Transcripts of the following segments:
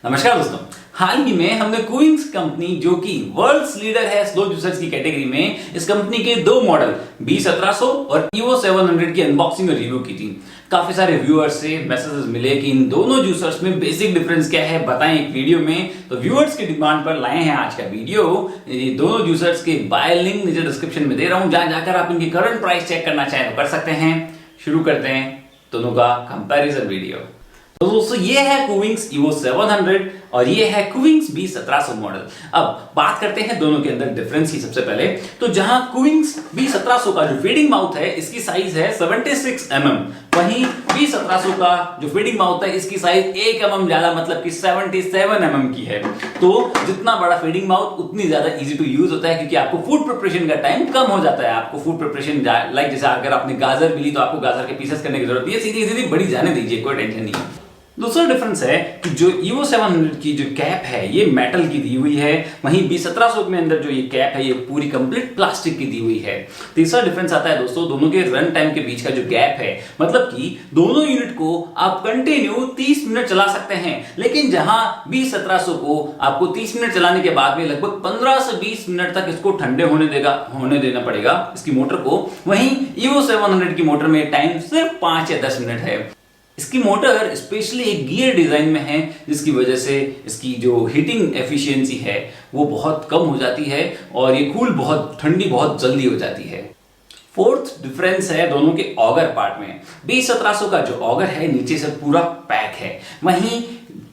नमस्कार दोस्तों, हाल ही में हमने कूइंस कंपनी जो कि वर्ल्ड्स लीडर है स्लो जूसर्स की कैटेगरी में, इस कंपनी के दो मॉडल B1700 और EVO 700 की अनबॉक्सिंग और रिव्यू की थी। काफी सारे व्यूअर्स से मैसेजेस मिले कि इन दोनों जूसर्स में बेसिक डिफरेंस क्या है बताएं एक वीडियो में। तो व्यूअर्स की डिमांड पर लाए हैं आज का वीडियो। ये दोनों जूसर्स के बाय लिंक नीचे डिस्क्रिप्शन में दे रहा हूं, जहां जाकर आप इनकी करंट प्राइस चेक करना चाहें तो कर सकते हैं। शुरू करते हैं दोनों का कंपैरिजन वीडियो। तो दोस्तों ये है कूइंस EVO 700 और ये है कूइंस B1700 मॉडल। अब बात करते हैं दोनों के अंदर डिफरेंस की। सबसे पहले तो जहां कूइंस B1700 का जो फीडिंग माउथ है इसकी साइज है 76 mm, वहीं B1700 का जो फीडिंग माउथ है इसकी साइज 1 mm ज्यादा, मतलब कि 77 mm की है। तो जितना बड़ा फीडिंग माउथ उतनी ज्यादा इजी टू यूज होता है, क्योंकि आपको फूड प्रिपरेशन का टाइम कम हो जाता है। आपको फूड प्रिपरेशन लाइक जैसे अगर आपने गाजर मिली तो आपको गाजर के पीसेस करने की जरूरत नहीं है, सीधी सीधी बड़ी जाने दीजिए, कोई टेंशन नहीं है। दूसरा डिफरेंस है कि जो EVO 700 की जो कैप है ये मेटल की दी हुई है, वहीं B1700 में अंदर जो ये कैप है ये पूरी कंप्लीट प्लास्टिक की दी हुई है। तीसरा डिफरेंस आता है दोस्तों दोनों के रन टाइम के बीच का जो गैप है, मतलब कि दोनों यूनिट को आप कंटिन्यू 30 मिनट चला सकते हैं, लेकिन जहां B1700 को आपको 30 मिनट चलाने के बाद में लगभग 15 से 20 मिनट तक इसको ठंडे होने देना पड़ेगा इसकी मोटर को। वहीं EVO 700 की मोटर में टाइम सिर्फ 5 या 10 मिनट है। इसकी मोटर स्पेशली एक गियर डिजाइन में है, जिसकी वजह से इसकी जो हीटिंग एफिशिएंसी है वो बहुत कम हो जाती है और ये ठंडी बहुत जल्दी हो जाती है। फोर्थ डिफरेंस है दोनों के ऑगर पार्ट में। B1700 का जो ऑगर है नीचे से पूरा पैक है, वहीं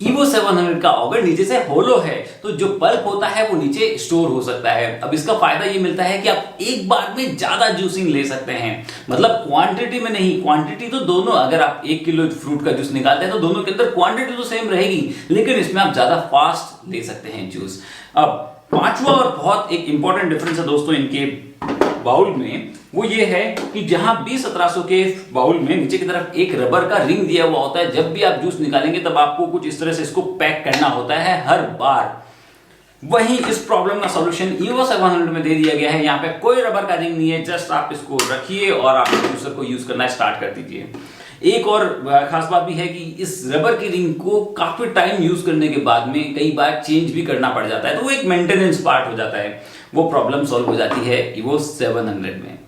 EVO 700 का ऑगर नीचे से होलो है, तो जो पल्प होता है वो नीचे स्टोर हो सकता है। अब इसका फायदा ये मिलता है कि आप एक बार में ज्यादा जूसिंग ले सकते हैं, मतलब क्वांटिटी में नहीं। क्वांटिटी तो दोनों, अगर आप 1 किलो फ्रूट का जूस निकालते हैं तो दोनों के अंदर क्वांटिटी तो सेम रहेगी, लेकिन इसमें आप ज्यादा फास्ट ले सकते हैं जूस। अब पांचवा और बहुत एक इंपॉर्टेंट डिफरेंस है दोस्तों इनके बाउल में, वो ये है कि जहां B1700 के बाउल में नीचे की तरफ एक रबर का रिंग दिया हुआ होता है, जब भी आप जूस निकालेंगे तब आपको कुछ इस तरह से इसको पैक करना होता है हर बार। वहीं इस प्रॉब्लम का सॉल्यूशन EVO 700 में दे दिया गया है। यहाँ पे कोई रबर का रिंग नहीं है, जस्ट आप इसको रखिए और आप जूसर को यूज करना स्टार्ट कर दीजिए। एक और खास बात भी है कि इस रबर की रिंग को काफी टाइम यूज करने के बाद में कई बार चेंज भी करना पड़ जाता है, तो वो एक मेंटेनेंस पार्ट हो जाता है। वो प्रॉब्लम सॉल्व हो जाती है EVO 700 में।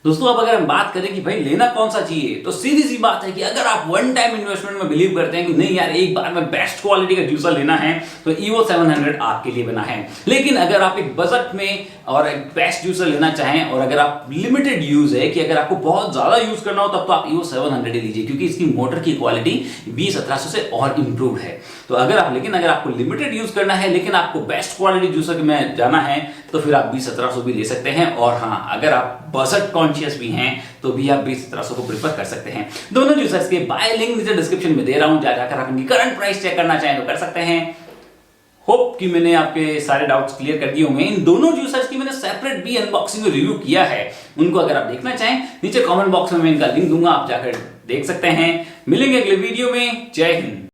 दोस्तों अब अगर हम बात करें कि भाई लेना कौन सा चाहिए, तो सीधी सी बात है कि अगर आप वन टाइम इन्वेस्टमेंट में बिलीव करते हैं कि नहीं यार एक बार में बेस्ट क्वालिटी का जूसर लेना है, तो EVO 700 आपके लिए बना है। लेकिन अगर आप एक बजट में और एक बेस्ट जूसर लेना चाहें और अगर आप लिमिटेड यूज है कि अगर आपको बहुत ज्यादा यूज करना हो, तब तो आप EVO 700 ही लीजिए, क्योंकि इसकी मोटर की क्वालिटी B1700 से और इंप्रूव है। तो अगर आपको लिमिटेड यूज करना है लेकिन आपको बेस्ट क्वालिटी जूसर में जाना है, तो फिर आप B1700 भी ले सकते हैं। और हाँ, अगर आप बजट कॉन्शियस भी हैं तो भी आप B1700 को प्रीफर कर सकते हैं। दोनों जूसर्स के बाय लिंक नीचे डिस्क्रिप्शन में दे रहा हूं, जाकर आप इनकी करंट प्राइस चेक करना चाहें तो कर सकते हैं। होप कि मैंने आपके सारे डाउट्स क्लियर कर दिए होंगे। इन दोनों जूसर्स की मैंने सेपरेट भी अनबॉक्सिंग और रिव्यू किया है, उनको अगर आप देखना चाहें नीचे कमेंट बॉक्स में मैं इनका लिंक दूंगा, आप जाकर देख सकते हैं। मिलेंगे अगले वीडियो में। जय हिंद।